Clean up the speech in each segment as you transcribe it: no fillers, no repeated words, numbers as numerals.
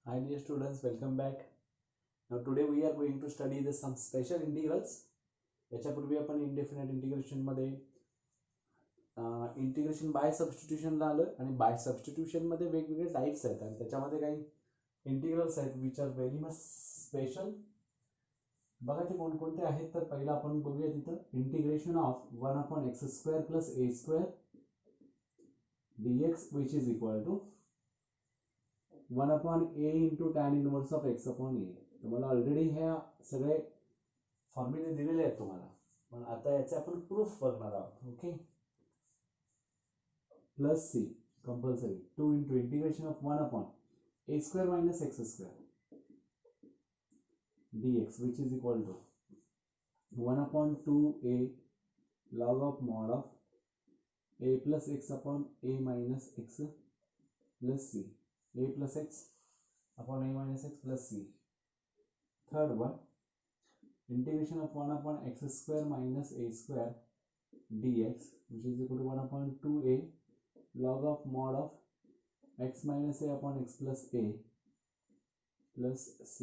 Hi dear students, welcome back. Now today we are going to study some special integrals. याच्यापूर्वी आपण indefinite integration मध्ये integration by substitution आलो आणि bye substitution मध्ये वेगवेगळे types आहेत आणि त्याच्यामध्ये काही इंटिग्रल्स आहेत which are very much special. बघा ते कोणकोणते आहेत तर पहिला आपण बघूया तिथं integration of 1/x² + a² dx which is equal to 1/a into tan inverse of x/a. तुम्हाला ऑलरेडी ह्या सगळे फॉर्म्युले दिलेले आहेत तुम्हाला, पण आता याचे आपण प्रूफ बघणार आहोत. Okay, plus c compulsory 2 into integration of 1/a² - x² dx which is equal to 1/2a log of mod of a plus x/a minus x plus c, a plus x upon a minus x plus c. Third one, integration of 1/x² minus a² dx which is equal to 1/2a log of mod of x minus a upon x plus a plus c.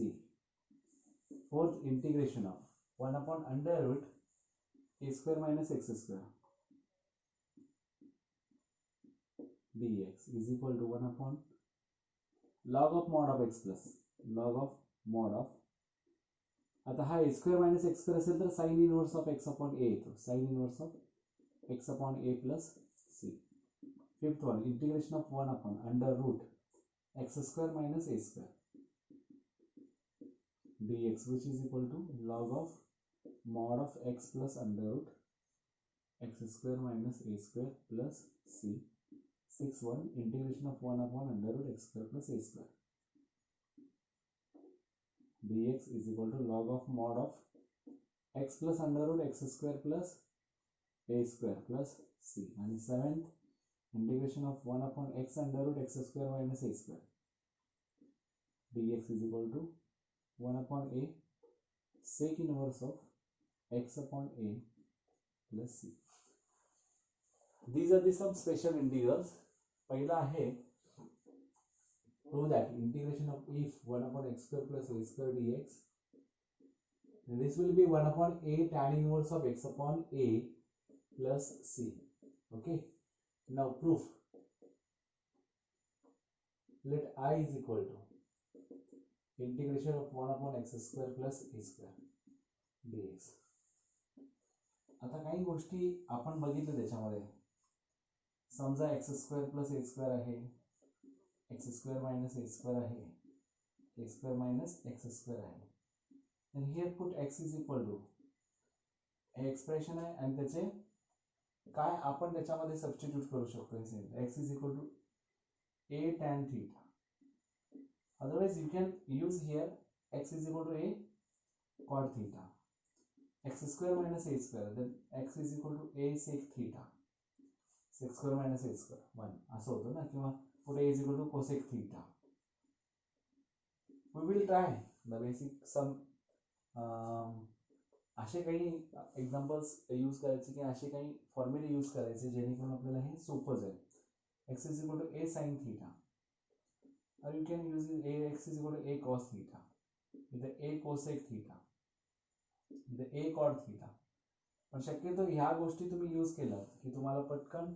Fourth, integration of 1/√a² minus x² dx is equal to 1 log of mod of x plus log of mod of. आता हा a² minus x² असेल तर sign inverse of x upon a येतो, sign inverse of x upon a plus c. Fifth one, integration of 1/√x² minus a² dx which is equal to log of mod of x plus √x² minus a² plus c. Sixth one, integration of 1/√x² plus a² dx is equal to log of mod of x plus √x² plus a² plus c. And seventh, integration of 1/x² minus a² dx is equal to 1/a sec inverse of x upon a plus c. These are the some special integrals. पहिला आहे prove that integration of if 1/x² plus a² dx, this will be 1/a tan inverse of x upon a plus c. Okay, now proof. Let I is equal to integration of 1/x² plus a² dx. आता काही गोष्टी आपण बघितल्या त्याच्यामध्ये. समजा x² plus a² आहे, x² minus a² आहे, a² minus x² आहे. And here put x is equal to हे एक्सप्रेशन आहे आणि त्याचे काय आपण त्याच्यामध्ये सबस्टिट्यूट करू शकतो. x is equal to a tan theta. Otherwise you can use here x is equal to a cot theta. x² minus a², then x is equal to a sec theta. sec² minus a² 1 असं होतं ना, किंवा पुढे a is equal to cosec theta. We will try the basic some असे काही examples use करायचे की असे काही फॉर्म्युले यूज करायचे जेणेकरून आपल्याला हे सोपं जाईल. x is equal to a sin theta, or you can use x is equal to a cos theta, इथे a cosec theta, इथे a cot theta. पण शक्यतो ह्या गोष्टी तुम्ही यूज केला की तुम्हाला पटकन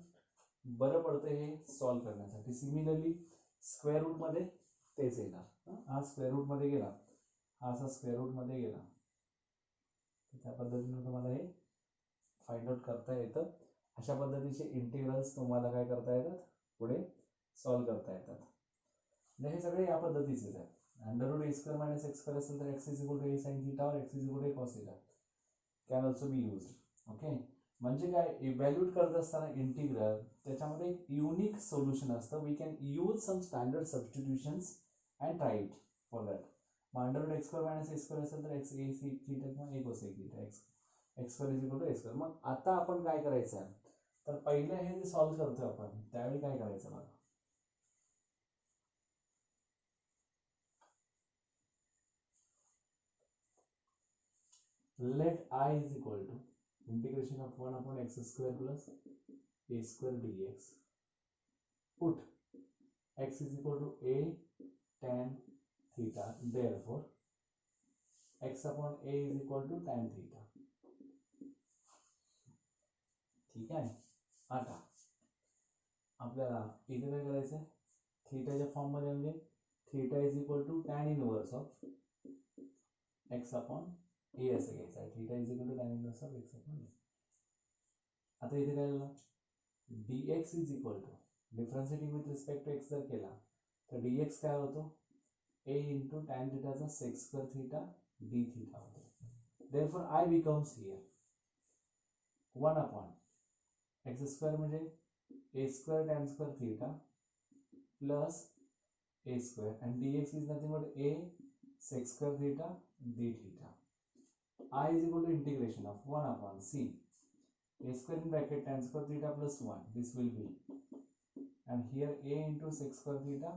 बरं पडतं हे सॉल्व्ह करण्यासाठी. सिमिलरली स्क्वेअर रूट मध्ये तेच येणार. हा स्क्वेअर रूट मध्ये गेला, हा असा स्क्वेअर रूट मध्ये गेला, त्या पद्धतीने तुम्हाला हे फाइंड आउट करता येतं. अशा पद्धतीचे इंटिग्रल्स तुम्हाला काय करता येतात, पुढे सॉल्व्ह करता येतात. म्हणजे हे सगळे या पद्धतीचे आहेत. √a² minus x² असेल तर x is equal to a sin theta or x is equal to a cos theta can also be used. Okay, म्हणजे काय, इव्हॅल्युएट करत असताना इंटिग्रल त्याच्यामध्ये एक युनिक सोल्युशन असतं. We can use some standard substitutions and try it for that. √x² minus a² असेल तर x a sec theta किंवा a cosec theta, x² is equal to a². मग आता आपण काय करायचं आहे, तर पहिले हे जे सॉल्व्ह करतोय आपण त्यावेळी काय करायचं बघा. Let I is equal to integration of 1/x² plus a² dx. Put x is equal to a tan theta, therefore x upon a is equal to tan theta. ठीक आहे. आता आपल्याला इथे काय करायचं, थीटाच्या फॉर्म मध्ये म्हणजे theta is equal to tan inverse of x upon a असं घ्यायचं आहे. Theta is equal to tan inverse of x upon a. आता इथे काय झालं, dx is equal to differentiating with respect to x जर केला तर dx काय होतो, a इंटू टॅन थीटाचा sec square theta d theta होतो. Therefore I becomes here 1 upon x square म्हणजे a square tan square theta plus a square and dx is nothing but a sec square theta d theta. I is equal to integration of 1 upon c a square in bracket tan square theta plus 1, this will be, and here a into sec square theta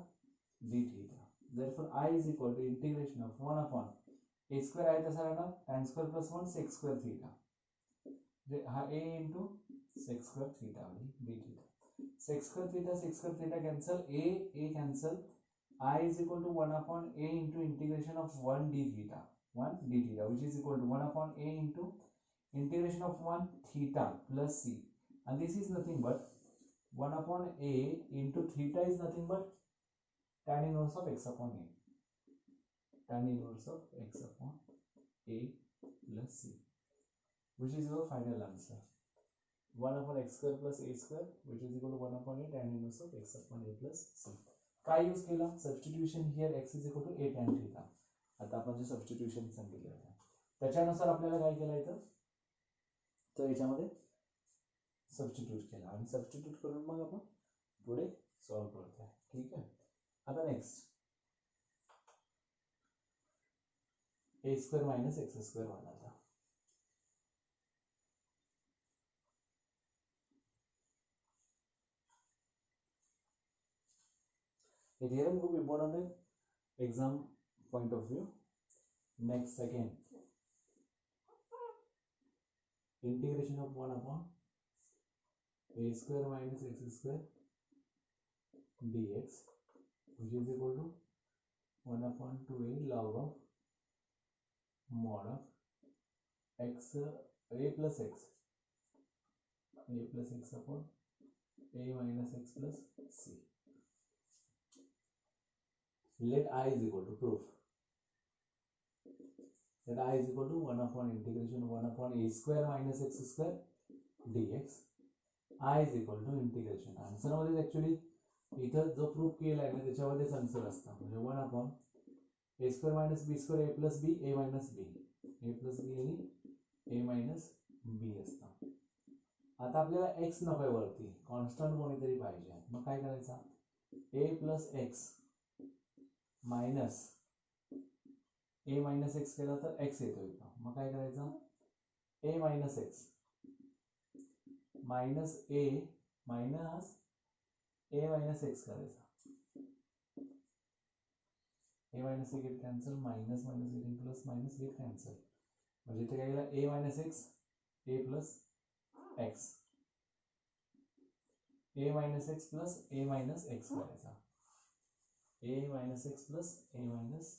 d theta. Therefore I is equal to integration of 1 upon a square आहे तसा राहणार tan square plus 1 sec square theta, हा a into sec square theta d theta. Sec square theta cancel, a cancel. I is equal to 1 upon a into integration of 1 d theta, which is equal to 1 upon a into integration of 1 theta plus c, and this is nothing but 1 upon a into theta is nothing but tan inverse of x upon a, tan inverse of x upon a plus c, which is your final answer. 1 upon x square plus a square, which is equal to 1 upon a tan inverse of x upon a plus c. काय use केला, substitution here x is equal to a tan theta. आता आपण जे substitution सांगितले होते त्याच्यानुसार आपल्याला काय केलं इथं, तर याच्यामध्ये सबस्टिट्यूट केला आणि सबस्टिट्यूट करून मग आपण पुढे सॉल्व करतोय. ठीक आहे. आता next a square minus x square वाला था. ये थियरम खूप इम्पॉर्टंट है exam point of view. Next second, integration of 1 upon a square minus x square dx which is equal to 1 upon 2a log of mod of x a plus x upon a minus x plus c. Let I is equal to proof. Let I is equal to 1 upon integration 1 upon a square minus x square dx. I is equal to integration. Answer मध्ये actually इथं जो proof केला आहे ना त्याच्यामध्येच answer असतं. म्हणजे 1 upon a square minus b square a plus b a minus b आणि a मायनस b असतं. आता आपल्याला x नकोय वरती, कॉन्स्टंट कोणीतरी पाहिजे. मग काय करायचं, a plus x minus a minus x केला तर x येतो इथं. मग काय करायचं, a minus x minus a minus x करायचा. a minus a get cancel, minus minus getting plus minus get cancel. म्हणजे इथे काय केलं, a minus x a plus x, a minus x plus a minus x करायचा. a minus x plus a minus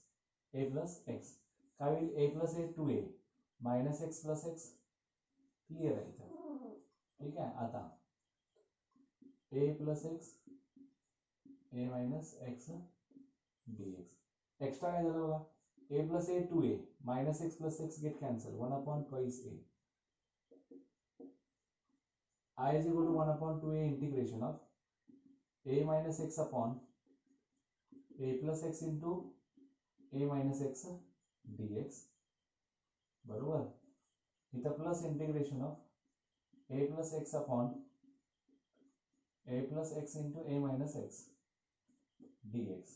a plus x. काय होईल, a plus a 2a minus x plus x clear आहे इथं. ठीक आहे. आता a plus x a minus x dx. Extra काय झालं बघा, a plus a 2a minus x plus x get cancel, 1 upon twice a. I is equal to 1 upon 2a integration of a minus x upon a plus x into a minus x dx. बरोबर. इथं plus integration of a plus x upon a plus x into a minus x dx.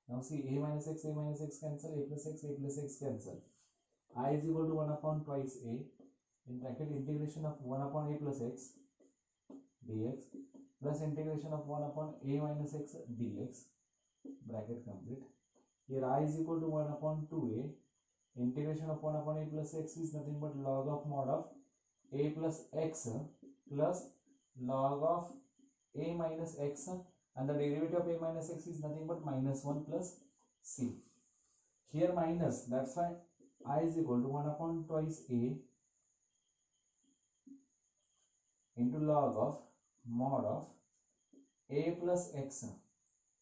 Now see, a minus x cancel, a plus x cancel. I is equal to 1 upon twice a in bracket integration of 1 upon a plus x dx plus integration of 1 upon a minus x dx. Bracket complete. Here I is equal to 1 upon 2a. Integration of 1 upon a plus x is nothing but log of mod of a plus x plus log of a minus x, and the derivative of a minus x is nothing but minus 1 plus c. here minus, that's why I is equal to 1 upon twice a into log of mod of a plus x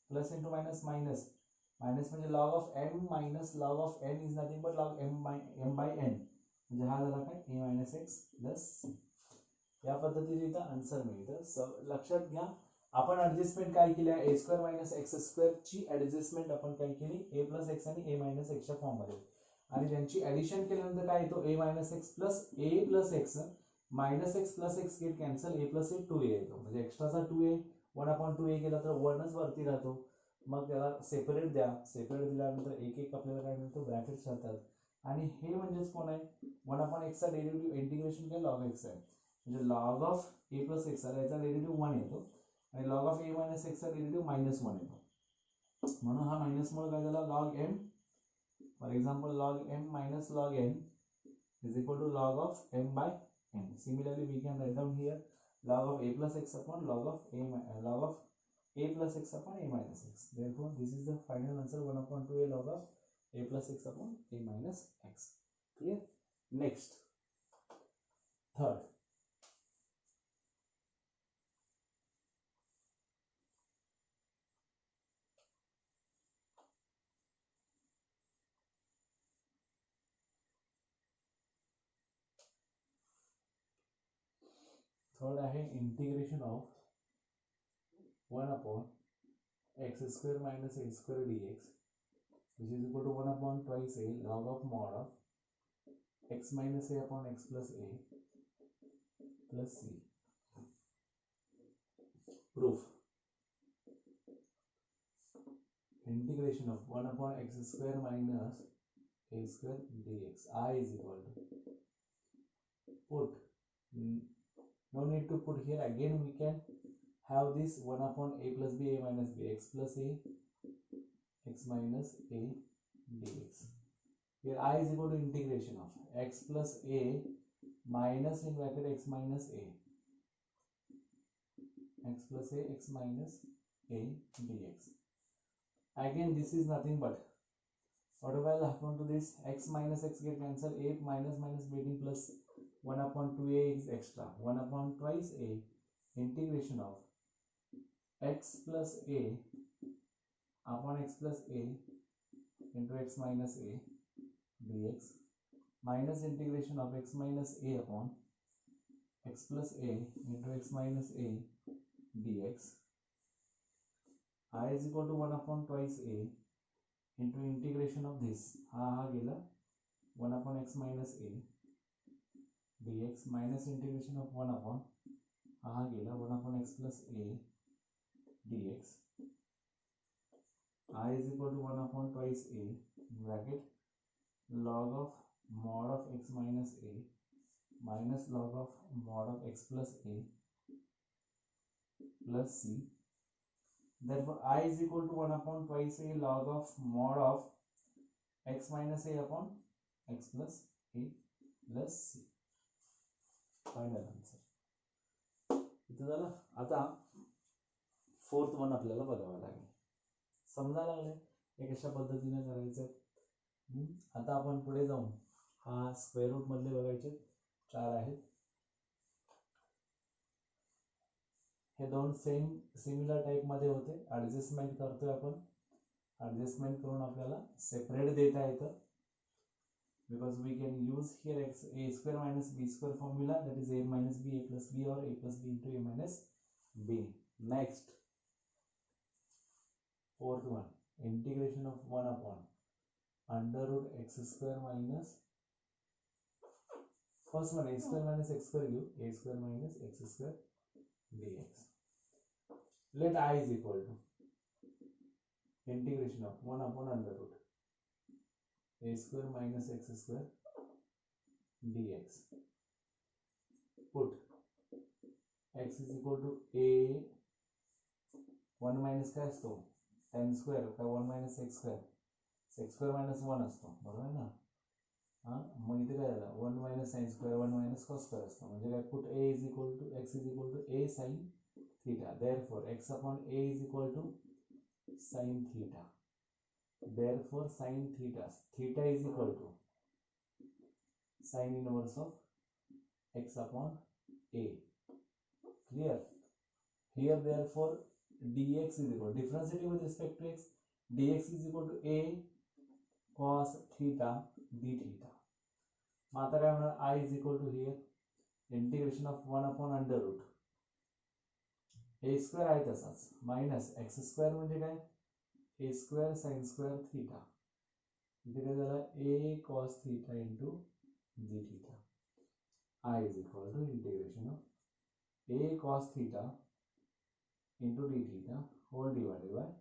plus into minus minus minus म्हणजे log of m minus log of n is nothing but log m by n म्हणजे हा झाला काय a minus x plus c. या पद्धतीने इथं answer मिळतं. लक्षात घ्या आपण ऍडजस्टमेंट काय केली आहे, a square minus x square ची ऍडजस्टमेंट आपण काय केली, a प्लस एक्स आणि a मायनस एक्सच्या फॉर्म मध्ये, आणि त्यांची ऍडिशन केल्यानंतर काय येतो a minus x plus a plus x minus x plus x get cancel, a plus A 2a येतो, म्हणजे एक्स्ट्राचा 2a 1/2a केला तर 1च वरती राहतो. मग त्याला सेपरेट द्या, सेपरेट दिल्यानंतर एक एक आपल्याला काय मिळतो, ब्रॅकेट्स राहतात. आणि हे म्हणजेच कोण आहे, 1/x चा डेरिव्हेटिव्ह इंटिग्रेशन काय लॉग एक्स आहे, म्हणजे log of a plus x याचा डेरिव्हेटिव्ह 1 येतो आणि log of a minus x चा डेरिव्हेटिव्ह -1 येतो. म्हणून हा मायनस मुळे काय झाला, log m, for example log m minus log n is equal to log of m by n. Similarly, we can write down here log of a plus x upon log of a plus x upon a minus x. Therefore, this is the final answer 1/2a log of a plus x upon a minus x. Clear? Next, third. Third आहे integration of 1/x square minus a square dx which is equal to 1/2 a log of mod of x minus a upon x plus a plus c. Proof. Integration of 1/x square minus a square dx I is equal to, put, no need to put here, again we can have this 1/a plus b a minus b x plus a x minus a dx. Here I is equal to integration of x plus a minus in bracket x minus a, x plus a x minus a dx. Again this is nothing but what will happen to this, x minus x get cancelled, a minus minus getting plus 1/2a is extra, 1/2 a integration of x plus a upon x plus a into x minus a dx minus integration of x minus a upon x plus a into x minus a dx. I is equal to 1/2 a into integration of this, ha गेला 1/x minus a dx minus integration of 1/, हा गेला 1/x plus a dx. I is equal to 1/2 a bracket log of mod of x minus a minus log of mod of x plus a plus c. Therefore, I is equal to 1/2 a log of mod of x minus a upon x plus a plus c. Final answer इथं झालं. आता fourth one आपल्याला बघावं लागेल. समजायला लागले हे कशा पद्धतीने करायचं. आता आपण पुढे जाऊन हा स्क्वेअर रूट मधले बघायचे 4 आहेत. हे दोन सेम सिमिलर टाइप मध्ये होते. ऍडजस्टमेंट करतोय आपण. ऍडजस्टमेंट करून आपल्याला सेपरेट देता येतं. Because we can use here x a square minus b square formula, that is a minus b a plus b or a plus b into a minus b. Next, fourth one, integration of 1 upon under root x square minus, first one a square minus x square give a square minus x square dx. Let I is equal to integration of 1 upon under root a square minus x square dx. Put x is equal to a 1 minus काय असतो n square का 1 minus x square, x square minus 1 असतो, बरोबर आहे ना. हा मग इथे काय झालं 1 minus sin square 1 minus cos square असतो. म्हणजे काय put a is equal to x is equal to a sin theta. Therefore x upon a is equal to sin theta. therefore sin theta is equal to sin inverse of x upon a. Clear? Here therefore dx is equal, differentiating with respect to x, dx is equal to a cos theta d theta. मग आता काय होणार, I is equal to here integration of 1 upon under root a square आहे तसाच minus x square म्हणजे काय a square sine square theta, इथे काय झालं a cos theta into d theta. I is equal to integration of a cos theta into d theta whole divided by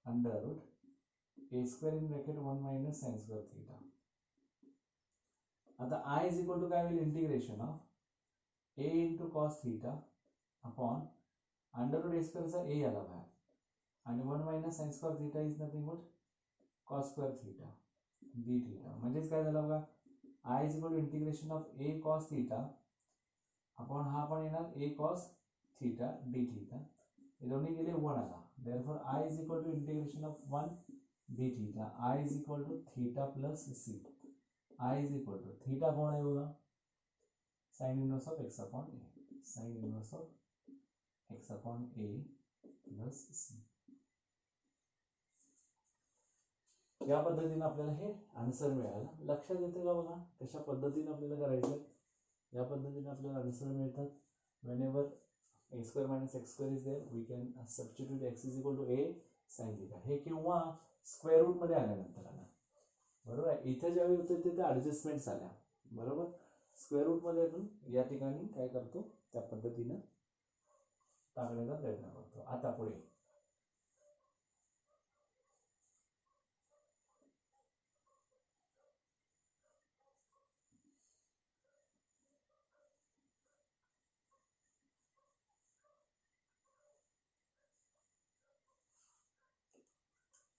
under root a square in bracket 1 minus sine square theta. आता I is equal to काय होईल integration of a into cos theta upon under root a स्क्वेअरचा a आला बाहेर आणि 1 minus sine square theta is nothing but cos square theta d theta. म्हणजेच काय झालं बघा, I is equal to integration of a cos theta upon हा पण येणार a cos theta d theta, हे दोन्ही गेले 1 आला. Therefore I is equal to integration of 1 d theta. I is equal to theta plus c. I is equal to theta कोण आहे बघा, sine inverse of x upon a, sine inverse of x upon a plus c. या पद्धतीने आपल्याला हे answer मिळालं. लक्षात येते का बघा कशा पद्धतीने आपल्याला करायचं. या पद्धतीने आपल्याला आन्सर मिळतात. Whenever a square minus x square is there we can substitute x is equal to a sine theta. हे किंवा स्क्वेअर रूट मध्ये आल्यानंतर आला बरोबर आहे. इथे ज्यावेळी होते तिथे ऍडजस्टमेंट्स आल्या बरोबर. स्क्वेअर रूट मध्ये आपण या ठिकाणी काय करतो त्या पद्धतीने टाकण्याचा प्रयत्न करतो. आता पुढे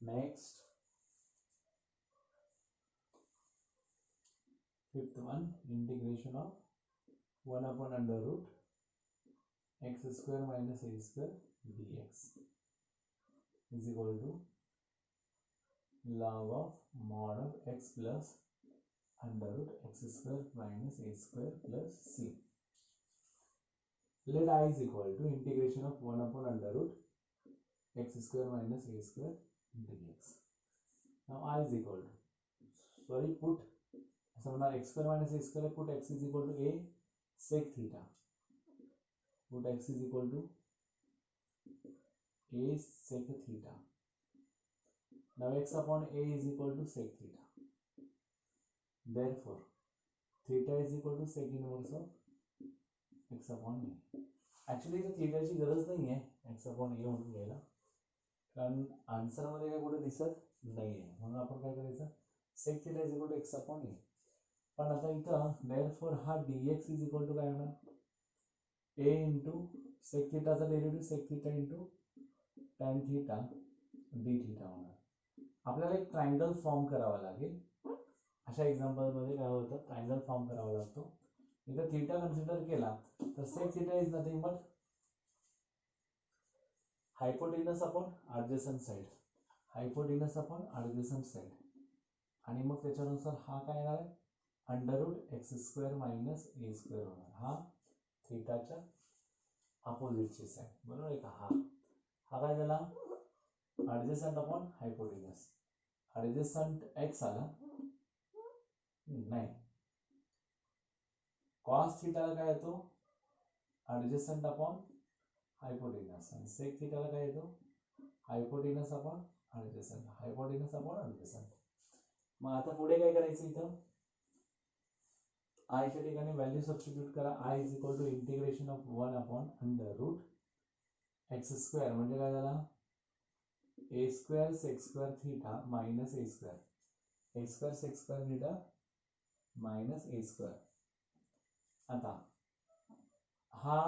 next fifth one, integration of 1 upon under root x square minus a square dx is equal to log of mod of x plus under root x square minus a square plus c. Let I is equal to integration of 1 upon under root x square minus a square dx. Now I is equal to, sorry, put so now x square minus a square, put x is equal to a sec theta, put x is equal to a sec theta. Now x upon a is equal to sec theta. Therefore theta is equal to sec inverse of x upon a. Actually इथे theta ची गरज नाही आहे x upon a म्हणून घ्यायला, कारण answer मध्ये काय कुठे दिसत नाही आहे, म्हणून आपण काय करायचं sec theta is equal to x upon a. पण आता इथं therefore हा dx is equal to काय होणार a into sec theta चा derivative sec theta into tan theta d theta होणार. आपल्याला एक ट्रायंगल फॉर्म करावा लागेल. अशा एक्झाम्पल मध्ये काय होतं ट्रायंगल फॉर्म करावा लागतो. इथं थीटा कन्सिडर केला तर sec theta is nothing but hypotenuse upon adjacent side, hypotenuse upon adjacent side, आणि मग त्याच्यानुसार हा काय येणार आहे under root x square minus a square होणार. हा थीटाच्या अपोजिटची साइड बरोबर आहे का. हा काय झाला adjacent upon hypotenuse, adjacent x आला नाही, कॉस थीटाला काय येतो ऍडजसंट अपॉन हायपोटेनस, आणि सेक थीटाला काय येतो hypotenuse upon adjacent, hypotenuse upon adjacent. मग आता पुढे काय करायचं इथं आय च्या ठिकाणी व्हॅल्यू सबस्टिट्यूट करा. I is equal to integration of 1 upon under root x square म्हणजे काय झाला a square sec square theta minus a square, a square sec square theta minus a square. आता हा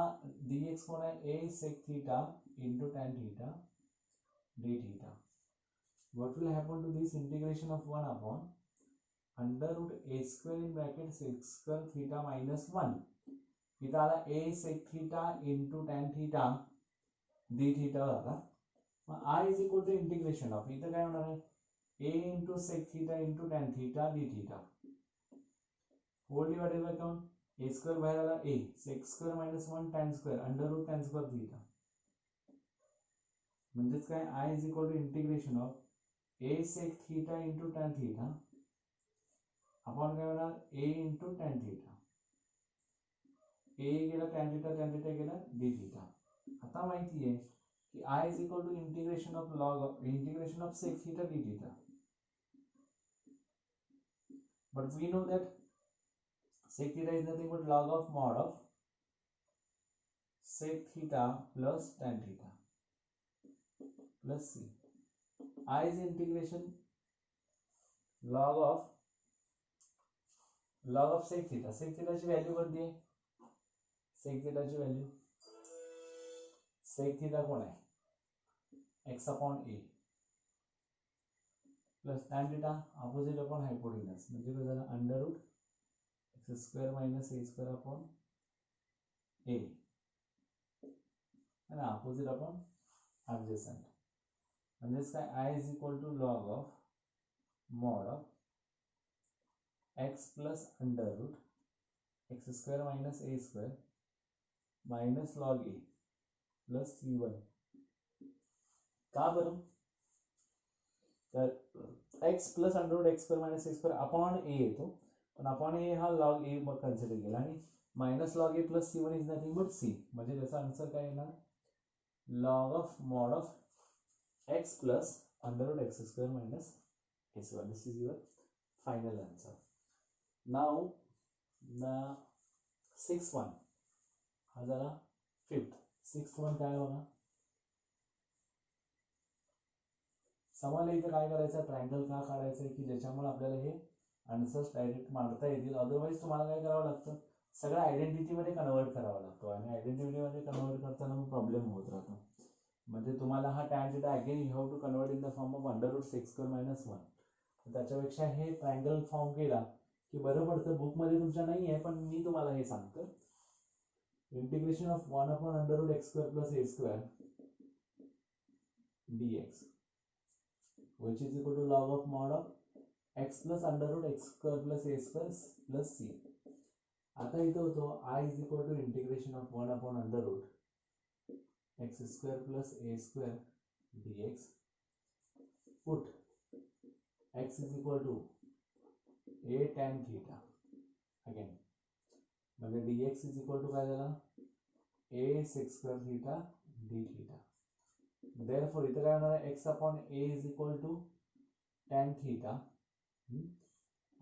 dx कोण आहे a sec theta into tan theta d theta. What will happen to this integration of 1 upon under root a square in bracket sec square theta minus 1. इथं आला a sec theta into tan theta d theta आला. मग I is equal to integration of इथं काय होणार आहे a into sec theta into tan theta d theta whole divided by Kaun a square बाहेर आला a sec square minus 1 tan square under root tan square theta म्हणजेच काय I is equal to integration of a sec theta into tan theta upon काय होणार a into tan theta a गेला tan theta गेला d theta आता माहिती आहे की I is equal to integration of sec theta d theta but we know that sec theta is nothing but log of mod of sec theta plus tan theta plus c. I is integration log of sec theta. Sec theta ची value कोणती आहे? sec theta ची value sec theta कोण आहे x upon a plus tan theta opposite upon hypotenuse म्हणजे काय झालं under root x square minus a square upon a and opposite upon adjacent म्हणजेच काय I is equal to log of mod of x plus under root x square minus a square minus log a plus c1 का बरं तर x plus under root x square minus a square upon a येतो पण upon a हा log a consider केला आणि minus log a plus c1 is nothing but c म्हणजे त्याचा आन्सर काय येणार log of mod of x plus under root x square minus a square. This is your final answer. Now the sixth one हा झाला fifth. Sixth one काय होगा समाला इथे काय करायचं ट्रायंगल का काढायचं की ज्याच्यामुळे आपल्याला हे आन्सर्स डायरेक्ट मांडता येतील अदरवाइज तुम्हाला काय करावं लागतं सगळं आयडेंटिटी मध्ये कन्वर्ट करावं लागतो आणि आयडेंटिटी मध्ये कन्वर्ट करताना मग प्रॉब्लेम होत राहतो म्हणजे तुम्हाला हा tan theta again you have to convert in the form of under root sec square minus 1 त्याच्यापेक्षा हे ट्रायंगल फॉर्म केला की बरं पडतं बुक मध्ये तुमच्या नाही आहे पण मी तुम्हाला हे सांगतो integration of 1 upon under root x square plus a square dx which is equal to log of mod of x plus under root x square plus a square plus c. आता इथे होतो I is equal to integration of 1 upon under root x square plus a square dx put x is equal to a tan theta again म्हणजे dx is equal to काय झाला a sec square theta d theta therefore इथे काय होणार आहे x upon a is equal to tan theta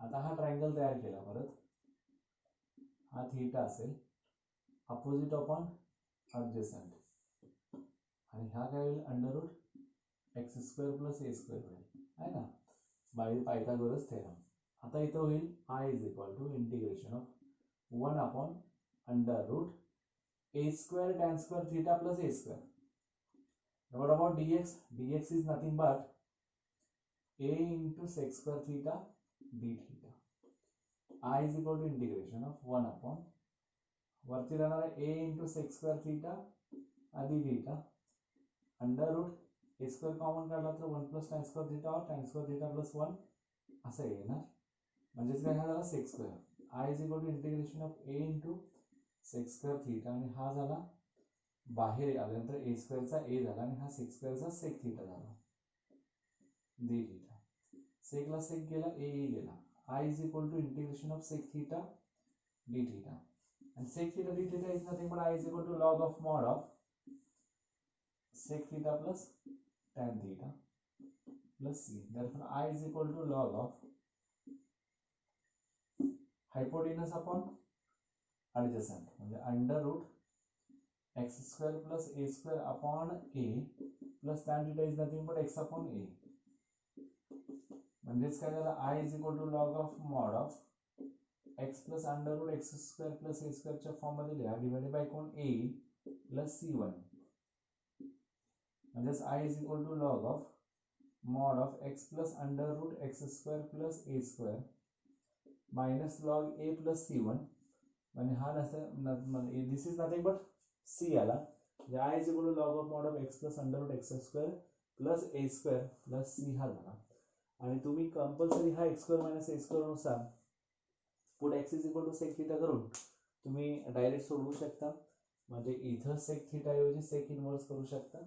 आता हा triangle तयार केला परत हा थीटा असेल अपोजिट अपॉन ॲडजसंट आणि हा काय होईल under root x square plus a square होईल आहे ना बाय पायथागोरस थेरम आता इथं होईल I is equal to integration of 1 upon under root a square tan square theta plus a square. Now what about dx? dx is nothing but a into sec square theta d theta. I is equal to integration of 1 upon वरती राहणार आहे a into sec square theta आधी theta under root a square common काढला तर 1 plus tan square theta और tan square theta plus 1 असं येणार म्हणजेच काय झाला sec square I is equal to integration of a into sec square theta आणि हा झाला बाहेर आल्यानंतर a square चा a झाला आणि हा sec square चा sec theta झाला d theta sec ला sec गेला a गेला I is equal to integration of sec theta d theta and sec theta d theta is nothing but I is equal to log of mod of sec theta plus tan theta plus c therefore I is equal to log of hypotenuse upon adjacent म्हणजे under root x square plus a square upon a plus tan theta is nothing but x upon a म्हणजेच काय झालं I is equal to log of mod of x plus under root x square plus a स्क्वेअरच्या form मध्ये लिहा divided by कोण ए plus c1 म्हणजेच I is equal to log of mod of x plus under root x square plus a square minus log a plus c1 म्हणजे हा नसतं this is nothing but c आला म्हणजे I is equal to log of mod of x plus under root x square plus a square plus c हा झाला आणि तुम्ही compulsory हा x square minus a square नुसार पुढे x is equal to sec theta करून तुम्ही direct सोडवू शकता. म्हणजे इथं सेक थिटा ऐवजी सेक इनवर्स करू शकता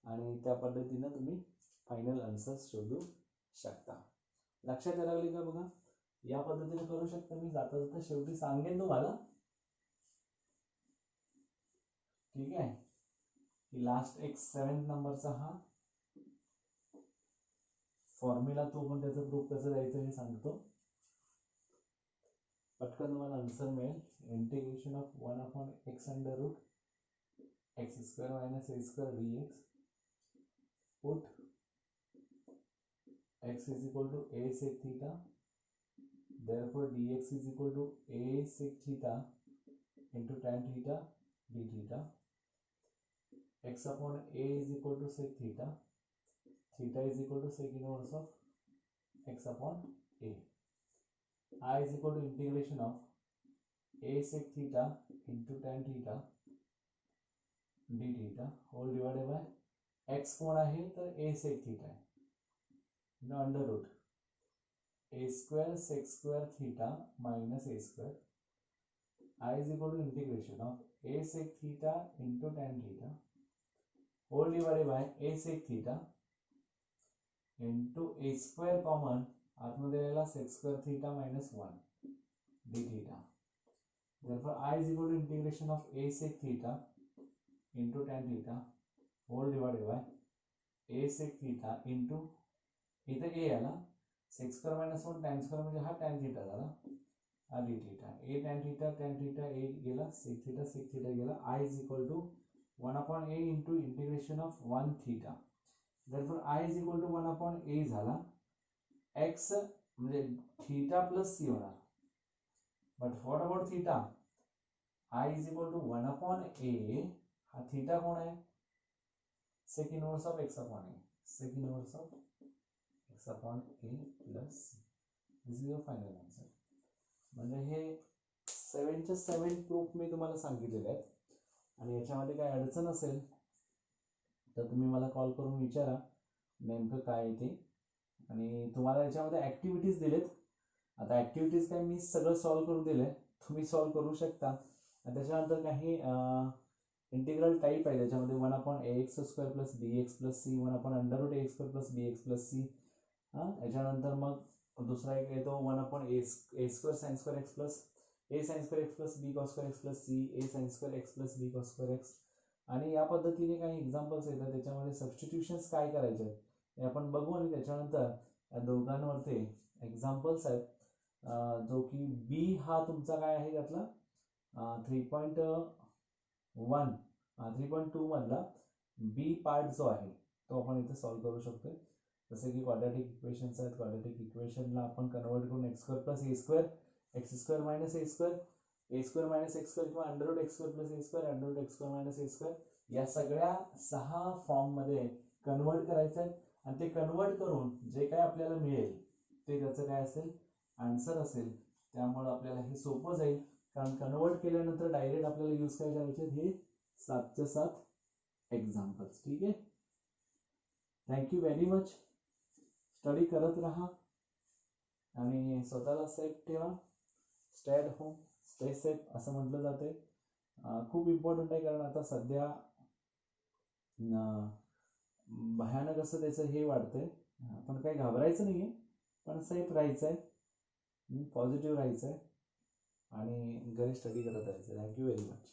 आणि त्या पद्धतीनं तुम्ही फायनल आन्सर शोधू शकता. लक्षात यायला लागली का बघा. या पद्धतीने करू शकता. मी जाता जाता शेवटी सांगेन तुम्हाला, ठीक आहे, की लास्ट एक 7 नंबरचा हा फॉर्म्युला, तो पण त्याचं प्रूफ कसं द्यायचं हे सांगतो. पटकन तुम्हाला आन्सर मिळेल. Integration of 1/x under root x square minus a square d x put x is equal to a sec theta, therefore dx is equal to a sec theta into tan theta d theta. X upon a is equal to sec theta, theta is equal to sec inverse of x upon a. I is equal to integration of a sec theta into tan theta d theta whole divided by x कोण आहे तर a sec theta आहे, under root a square sec square theta minus a square. I is equal to integration of a sec theta into tan theta whole divided by a sec theta into a square common आतमध्ये राहिला sec square theta minus 1 d theta. Therefore I is equal to integration of a sec theta into tan theta whole divided by a sec theta into इथे a आला sec square minus 1 tan square म्हणजे हा tan theta झाला हा d theta. a tan theta a गेला sec theta गेला. I is equal to 1 upon a into integration of 1 theta. Therefore I is equal to 1 upon a झाला x म्हणजे theta plus c होणार. But what about theta? I is equal to 1 upon a, हा theta कोण आहे sec inverse of x upon a, sec inverse of x upon a plus c. This is your final answer. म्हणजे हे 7चे 7 proof मी तुम्हाला सांगितलेले आहेत आणि याच्यामध्ये काय अडचण असेल तर तुम्ही मला कॉल करून विचारा नेमकं काय ते. आणि तुम्हाला याच्यामध्ये ॲक्टिव्हिटीज दिलेत. आता ॲक्टिव्हिटीज काय मी सगळं सॉल्व करून दिले, तुम्ही सॉल्व करू शकता. आणि त्याच्यानंतर काही इंटिग्रल टाईप आहे त्याच्यामध्ये 1 upon ax square plus bx plus c, 1 upon under root ax square plus bx plus c. याच्यानंतर मग दुसरा एक येतो 1 upon a square sine square x plus a sine square x plus b cos square x plus c a sine square x plus b cos square x. आणि या पद्धतीने काही examples येतात त्याच्यामध्ये सबस्टिट्यूशन्स काय करायचे हे आपण बघू. आणि त्याच्यानंतर या दोघांवरती एक्झाम्पल्स आहेत जो की बी हा तुमचा काय आहे त्यातला 3.2 मधला बी पार्ट जो आहे तो आपण इथे सॉल्व करू शकतो. जसे की क्वाड्रॅटिक इक्वेशन्स आहेत. क्वाड्रॅटिक इक्वेशनला आपण कन्वर्ट करून x square plus a square x square minus a square a square minus x square किंवा under root x square plus a square under root x square minus a square या सगळ्या 6 फॉर्ममध्ये convert करायचं आहे. आणि ते convert करून जे काय आपल्याला मिळेल ते त्याचं काय असेल आन्सर असेल. त्यामुळे आपल्याला हे सोपं जाईल कारण कन्वर्ट केल्यानंतर डायरेक्ट आपल्याला यूज काय करायचे हे 7चे 7 एक्झाम्पल्स. ठीक आहे. Thank you very much. स्टडी करत राहा आणि स्वतःला सेफ ठेवा. Stay at home stay safe असं म्हटलं जाते. खूप इम्पॉर्टंट आहे कारण आता सध्या भयानक असं त्याचं हे वाढतंय. आपण काही घाबरायचं नाही आहे पण सेफ राहायचं आहे, पॉझिटिव्ह राहायचं आहे आणि घरी स्टडी करत राहायचं. Thank you very much.